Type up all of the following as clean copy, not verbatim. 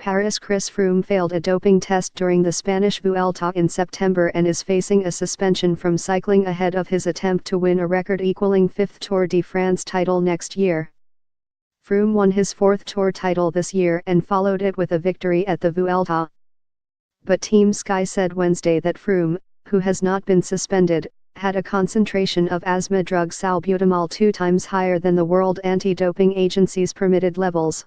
Paris. Chris Froome failed a doping test during the Spanish Vuelta in September and is facing a suspension from cycling ahead of his attempt to win a record-equaling 5th Tour de France title next year. Froome won his 4th Tour title this year and followed it with a victory at the Vuelta. But Team Sky said Wednesday that Froome, who has not been suspended, had a concentration of asthma drug salbutamol 2 times higher than the World Anti-Doping Agency's permitted levels.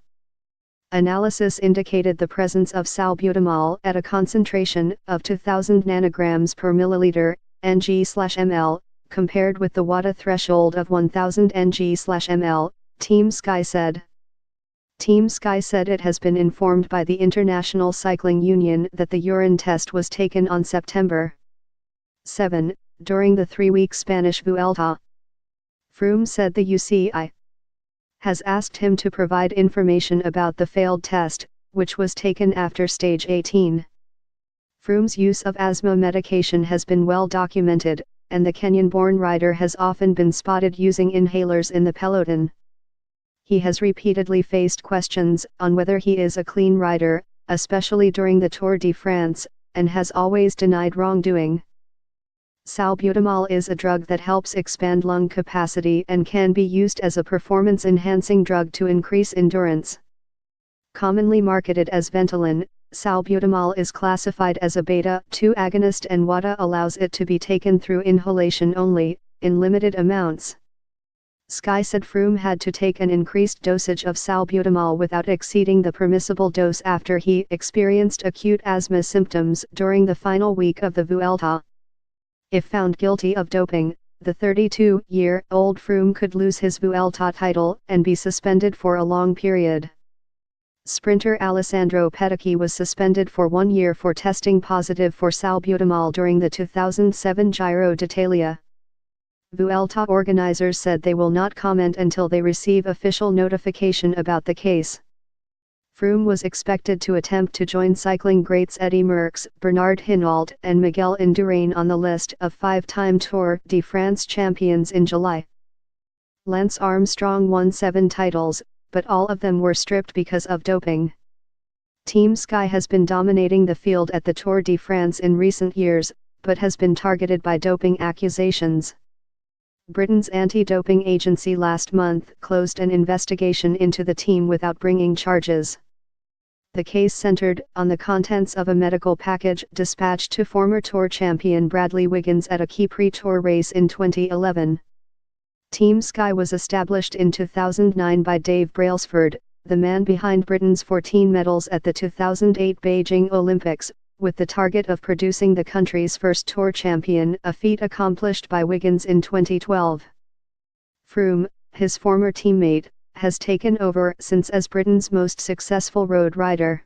Analysis indicated the presence of salbutamol at a concentration of 2,000 nanograms per milliliter, ng/ml, compared with the WADA threshold of 1,000 ng/ml, Team Sky said. Team Sky said it has been informed by the International Cycling Union that the urine test was taken on September 7, during the 3-week Spanish Vuelta. Froome said the UCI has asked him to provide information about the failed test, which was taken after stage 18. Froome's use of asthma medication has been well documented, and the Kenyan-born rider has often been spotted using inhalers in the peloton. He has repeatedly faced questions on whether he is a clean rider, especially during the Tour de France, and has always denied wrongdoing. Salbutamol is a drug that helps expand lung capacity and can be used as a performance-enhancing drug to increase endurance. Commonly marketed as Ventolin, salbutamol is classified as a beta-2 agonist and WADA allows it to be taken through inhalation only, in limited amounts. Sky said Froome had to take an increased dosage of salbutamol without exceeding the permissible dose after he experienced acute asthma symptoms during the final week of the Vuelta. If found guilty of doping, the 32-year-old Froome could lose his Vuelta title and be suspended for a long period. Sprinter Alessandro Petacchi was suspended for 1 year for testing positive for salbutamol during the 2007 Giro d'Italia. Vuelta organizers said they will not comment until they receive official notification about the case. Froome was expected to attempt to join cycling greats Eddy Merckx, Bernard Hinault and Miguel Indurain on the list of 5-time Tour de France champions in July. Lance Armstrong won 7 titles, but all of them were stripped because of doping. Team Sky has been dominating the field at the Tour de France in recent years, but has been targeted by doping accusations. Britain's anti-doping agency last month closed an investigation into the team without bringing charges. The case centered on the contents of a medical package dispatched to former Tour champion Bradley Wiggins at a key pre-Tour race in 2011. Team Sky was established in 2009 by Dave Brailsford, the man behind Britain's 14 medals at the 2008 Beijing Olympics, with the target of producing the country's first Tour champion, a feat accomplished by Wiggins in 2012. Froome, his former teammate, has taken over since as Britain's most successful road rider.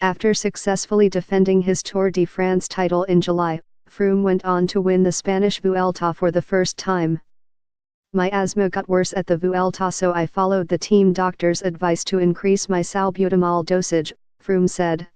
After successfully defending his Tour de France title in July, Froome went on to win the Spanish Vuelta for the first time. "My asthma got worse at the Vuelta, so I followed the team doctor's advice to increase my salbutamol dosage," Froome said.